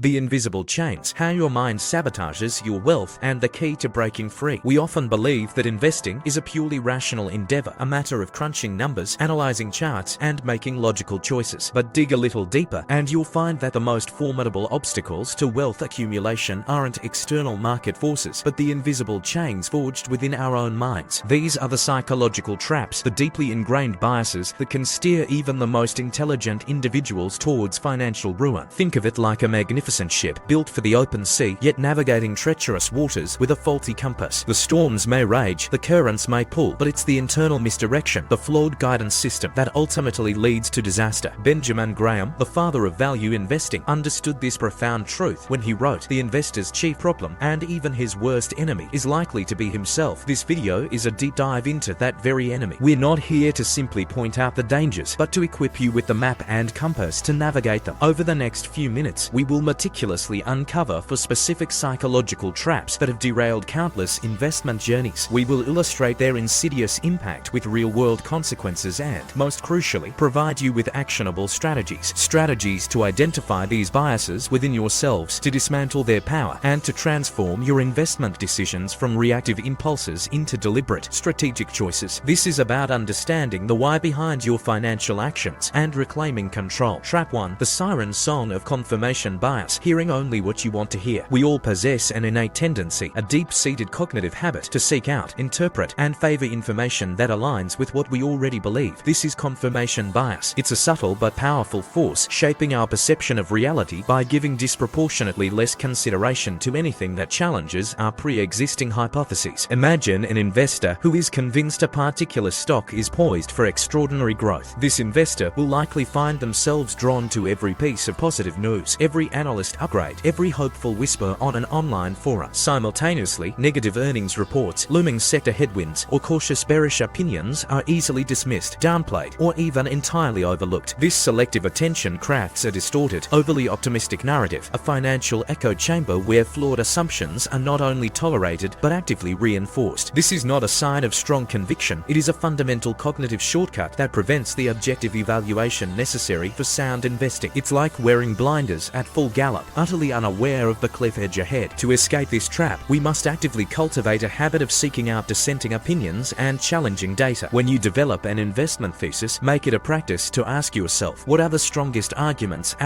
The invisible chains, how your mind sabotages your wealth and the key to breaking free. We often believe that investing is a purely rational endeavor, a matter of crunching numbers, analyzing charts, and making logical choices. But dig a little deeper, and you'll find that the most formidable obstacles to wealth accumulation aren't external market forces, but the invisible chains forged within our own minds. These are the psychological traps, the deeply ingrained biases that can steer even the most intelligent individuals towards financial ruin. Think of it like a magnificent ship built for the open sea, yet navigating treacherous waters with a faulty compass. The storms may rage, the currents may pull, but it's the internal misdirection, the flawed guidance system, that ultimately leads to disaster. Benjamin Graham, the father of value investing, understood this profound truth when he wrote, "The investor's chief problem, and even his worst enemy, is likely to be himself." This video is a deep dive into that very enemy. We're not here to simply point out the dangers, but to equip you with the map and compass to navigate them. Over the next few minutes, we will meticulously uncover for specific psychological traps that have derailed countless investment journeys. We will illustrate their insidious impact with real-world consequences and, most crucially, provide you with actionable strategies. Strategies to identify these biases within yourselves, to dismantle their power, and to transform your investment decisions from reactive impulses into deliberate, strategic choices. This is about understanding the why behind your financial actions and reclaiming control. Trap 1. The siren song of confirmation bias. Hearing only what you want to hear. We all possess an innate tendency, a deep-seated cognitive habit, to seek out, interpret, and favor information that aligns with what we already believe. This is confirmation bias. It's a subtle but powerful force, shaping our perception of reality by giving disproportionately less consideration to anything that challenges our pre-existing hypotheses. Imagine an investor who is convinced a particular stock is poised for extraordinary growth. This investor will likely find themselves drawn to every piece of positive news, every analyst upgrade, every hopeful whisper on an online forum. Simultaneously, negative earnings reports, looming sector headwinds, or cautious bearish opinions are easily dismissed, downplayed, or even entirely overlooked. This selective attention crafts a distorted, overly optimistic narrative, a financial echo chamber where flawed assumptions are not only tolerated but actively reinforced. This is not a sign of strong conviction, it is a fundamental cognitive shortcut that prevents the objective evaluation necessary for sound investing. It's like wearing blinders at full gallop, utterly unaware of the cliff edge ahead. To escape this trap, we must actively cultivate a habit of seeking out dissenting opinions and challenging data. When you develop an investment thesis, make it a practice to ask yourself, what are the strongest arguments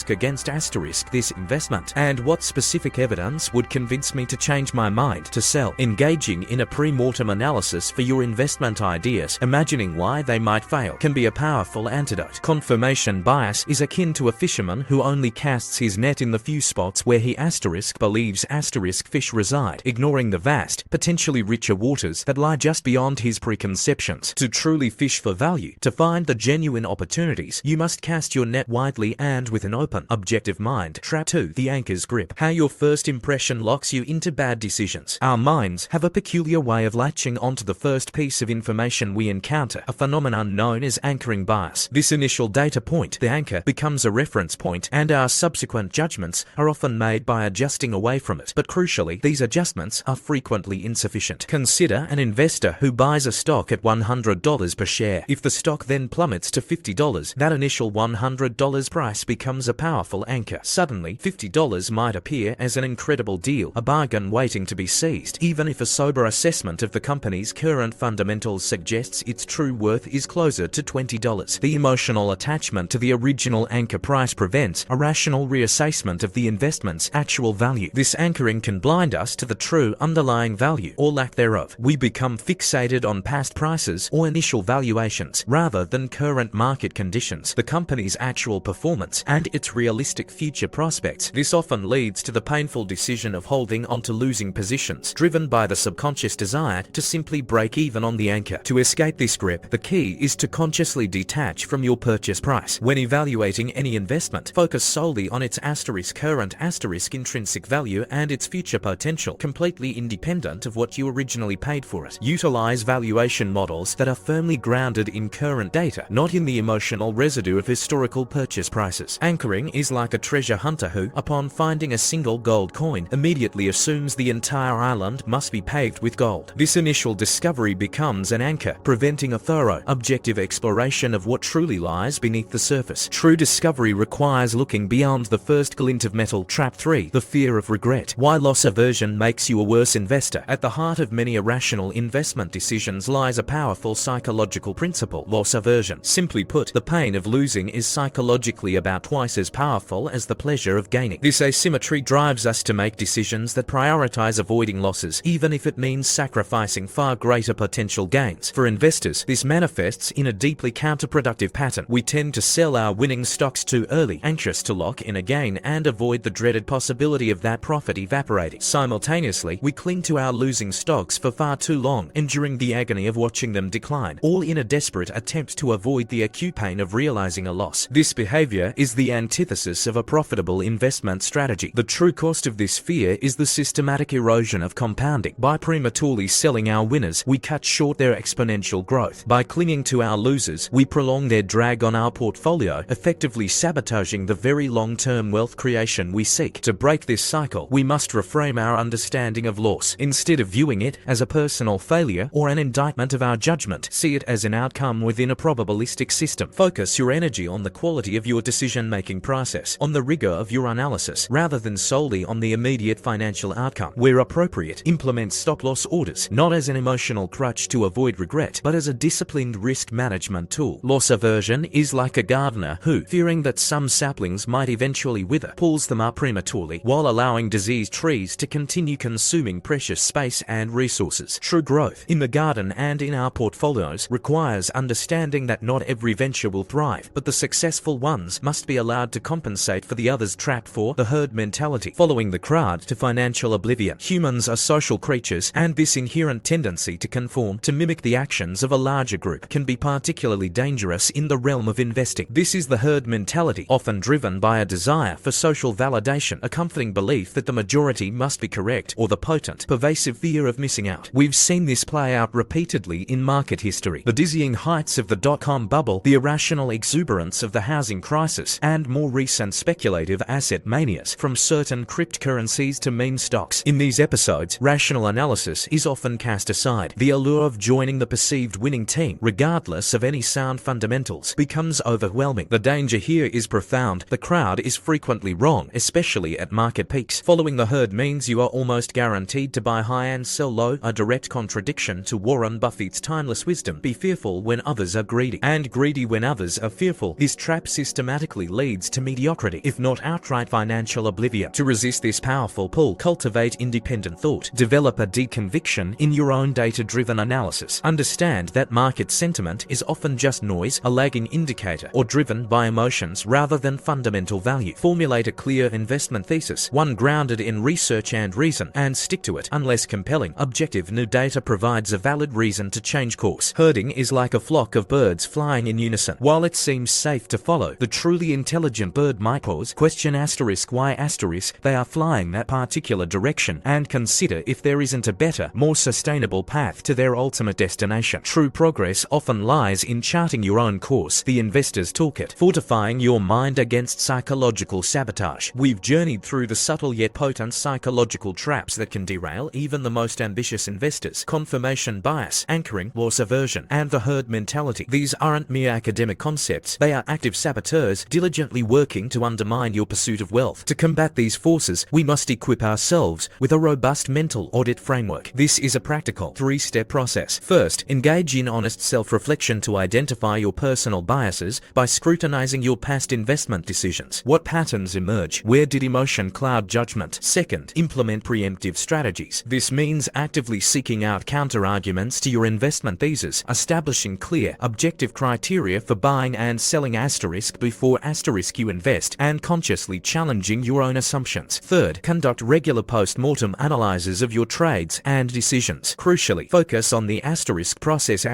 against this investment? And what specific evidence would convince me to change my mind to sell? Engaging in a pre-mortem analysis for your investment ideas, imagining why they might fail, can be a powerful antidote. Confirmation bias is akin to a fisherman who only casts his net in the few spots where he believes fish reside, ignoring the vast, potentially richer waters that lie just beyond his preconceptions. To truly fish for value, to find the genuine opportunities, you must cast your net widely and with an open, objective mind. Trap 2. The anchor's grip. How your first impression locks you into bad decisions. Our minds have a peculiar way of latching onto the first piece of information we encounter, a phenomenon known as anchoring bias. This initial data point, the anchor, becomes a reference point, and our subsequent judgments are often made by adjusting away from it. But crucially, these adjustments are frequently insufficient. Consider an investor who buys a stock at $100 per share. If the stock then plummets to $50, that initial $100 price becomes a powerful anchor. Suddenly, $50 might appear as an incredible deal, a bargain waiting to be seized, even if a sober assessment of the company's current fundamentals suggests its true worth is closer to $20. The emotional attachment to the original anchor price prevents a rational reassessment of the investment's actual value. This anchoring can blind us to the true underlying value or lack thereof. We become fixated on past prices or initial valuations rather than current market conditions, the company's actual performance, and its realistic future prospects. This often leads to the painful decision of holding onto losing positions, driven by the subconscious desire to simply break even on the anchor. To escape this grip, the key is to consciously detach from your purchase price. When evaluating any investment, focus solely on its current intrinsic value and its future potential, completely independent of what you originally paid for it. Utilize valuation models that are firmly grounded in current data, not in the emotional residue of historical purchase prices. Anchoring is like a treasure hunter who, upon finding a single gold coin, immediately assumes the entire island must be paved with gold. This initial discovery becomes an anchor, preventing a thorough, objective exploration of what truly lies beneath the surface. True discovery requires looking beyond the first first glint of metal. Trap 3. The fear of regret. Why loss aversion makes you a worse investor. At the heart of many irrational investment decisions lies a powerful psychological principle: loss aversion. Simply put, the pain of losing is psychologically about twice as powerful as the pleasure of gaining. This asymmetry drives us to make decisions that prioritize avoiding losses, even if it means sacrificing far greater potential gains. For investors, this manifests in a deeply counterproductive pattern. We tend to sell our winning stocks too early, anxious to lock in a gain and avoid the dreaded possibility of that profit evaporating. Simultaneously, we cling to our losing stocks for far too long, enduring the agony of watching them decline, all in a desperate attempt to avoid the acute pain of realizing a loss. This behavior is the antithesis of a profitable investment strategy. The true cost of this fear is the systematic erosion of compounding. By prematurely selling our winners, we cut short their exponential growth. By clinging to our losers, we prolong their drag on our portfolio, effectively sabotaging the very long-term wealth creation we seek. To break this cycle, we must reframe our understanding of loss. Instead of viewing it as a personal failure or an indictment of our judgment, see it as an outcome within a probabilistic system. Focus your energy on the quality of your decision-making process, on the rigor of your analysis, rather than solely on the immediate financial outcome. Where appropriate, implement stop-loss orders, not as an emotional crutch to avoid regret, but as a disciplined risk management tool. Loss aversion is like a gardener who, fearing that some saplings might eventually wither, pulls them up prematurely, while allowing diseased trees to continue consuming precious space and resources. True growth, in the garden and in our portfolios, requires understanding that not every venture will thrive, but the successful ones must be allowed to compensate for the others. Trap 4. The herd mentality. Following the crowd to financial oblivion. Humans are social creatures, and this inherent tendency to conform, to mimic the actions of a larger group, can be particularly dangerous in the realm of investing. This is the herd mentality, often driven by a desire for social validation, a comforting belief that the majority must be correct, or the potent, pervasive fear of missing out. We've seen this play out repeatedly in market history. The dizzying heights of the dot-com bubble, the irrational exuberance of the housing crisis, and more recent speculative asset manias, from certain cryptocurrencies to meme stocks. In these episodes, rational analysis is often cast aside. The allure of joining the perceived winning team, regardless of any sound fundamentals, becomes overwhelming. The danger here is profound. The crowd is frequently wrong, especially at market peaks. Following the herd means you are almost guaranteed to buy high and sell low, a direct contradiction to Warren Buffett's timeless wisdom: be fearful when others are greedy, and greedy when others are fearful. This trap systematically leads to mediocrity, if not outright financial oblivion. To resist this powerful pull, cultivate independent thought. Develop a deep conviction in your own data-driven analysis. Understand that market sentiment is often just noise, a lagging indicator, or driven by emotions rather than fundamental value. Formulate a clear investment thesis, one grounded in research and reason, and stick to it. Unless compelling, objective new data provides a valid reason to change course. Herding is like a flock of birds flying in unison. While it seems safe to follow, the truly intelligent bird might pause, question why they are flying that particular direction, and consider if there isn't a better, more sustainable path to their ultimate destination. True progress often lies in charting your own course, the investor's toolkit, fortifying your mind against psychological sabotage. We've journeyed through the subtle yet potent psychological traps that can derail even the most ambitious investors: confirmation bias, anchoring, loss aversion, and the herd mentality. These aren't mere academic concepts, they are active saboteurs diligently working to undermine your pursuit of wealth. To combat these forces, we must equip ourselves with a robust mental audit framework. This is a practical, three-step process. First, engage in honest self-reflection to identify your personal biases by scrutinizing your past investment decisions. What patterns emerge? Where did emotion cloud judgment? Second, implement preemptive strategies. This means actively seeking out counter-arguments to your investment thesis, establishing clear, objective criteria for buying and selling before you invest, and consciously challenging your own assumptions. Third, conduct regular post-mortem analyses of your trades and decisions. Crucially, focus on the process,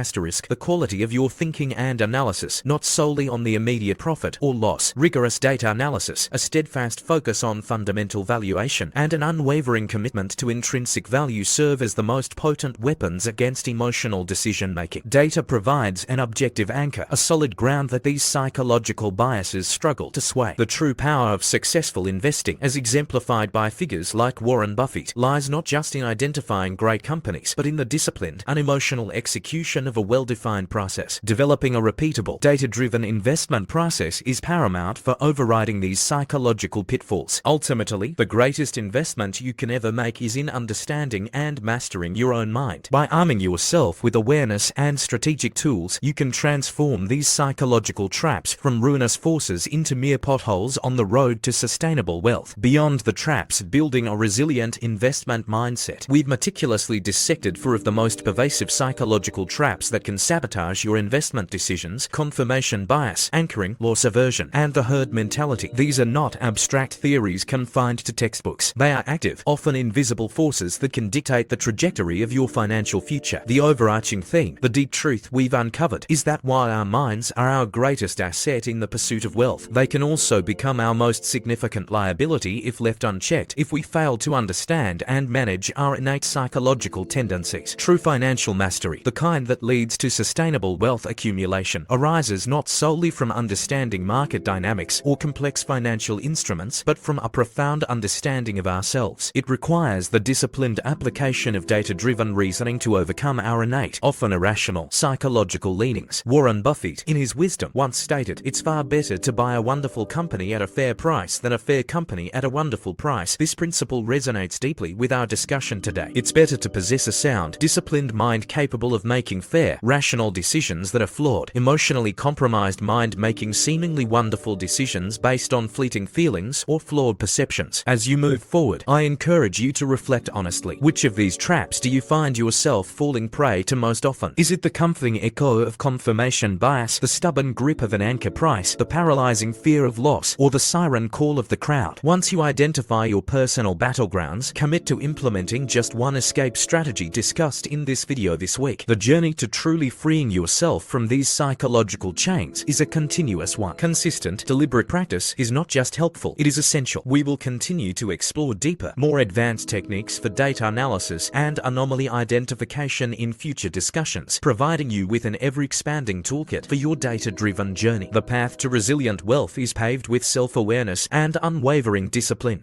the quality of your thinking and analysis, not solely on the immediate profit or loss. Rigorous data analysis, a steadfast focus on fundamental valuation, and an unwavering commitment to intrinsic value serve as the most potent weapons against emotional decision-making. Data provides an objective anchor, a solid ground that these psychological biases struggle to sway. The true power of successful investing, as exemplified by figures like Warren Buffett, lies not just in identifying great companies, but in the disciplined, unemotional execution of a well-defined process. Developing a repeatable, data-driven investment process is paramount for overriding these psychological pitfalls. Ultimately, the greatest investment you can ever make is in understanding and mastering your own mind. By arming yourself with awareness and strategic tools, you can transform these psychological traps from ruinous forces into mere potholes on the road to sustainable wealth. Beyond the traps, building a resilient investment mindset. We've meticulously dissected 4 of the most pervasive psychological traps that can sabotage your investment decisions: confirmation bias, anchoring, loss aversion, and the herd mentality. These are not abstract theories confined to textbooks. They are active, often invisible forces that can dictate the trajectory of your financial future. The overarching theme, the deep truth we've uncovered, is that while our minds are our greatest asset in the pursuit of wealth, they can also become our most significant liability if left unchecked, if we fail to understand and manage our innate psychological tendencies. True financial mastery, the kind that leads to sustainable wealth accumulation, arises not solely from understanding market dynamics or complex financial instruments, but from a profound understanding of ourselves. It requires the disciplined application of data-driven reasoning to overcome our innate, often irrational, psychological leanings. Warren Buffett, in his wisdom, once stated, "It's far better to buy a wonderful company at a fair price than a fair company at a wonderful price." This principle resonates deeply with our discussion today. It's better to possess a sound, disciplined mind capable of making fair, rational decisions than a flawed, emotionally compromised mind making seemingly wonderful decisions based on fleeting feelings or flawed perceptions. As you move forward, I encourage you to reflect honestly. Which of these traps do you find yourself falling prey to most often? Is it the comforting echo of confirmation bias, the stubborn grip of an anchor price, the paralyzing fear of loss, or the siren call of the crowd? Once you identify your personal battlegrounds, commit to implementing just one escape strategy discussed in this video this week. The journey to truly freeing yourself from these psychological chains is a continuous one. Consistent, deliberate practice is not just helpful, it is essential. We will continue to explore deeper, more advanced techniques for data analysis and anomaly identification in future discussions, providing you with an ever-expanding toolkit for your data-driven journey. The path to resilient wealth is paved with self-awareness and unwavering discipline.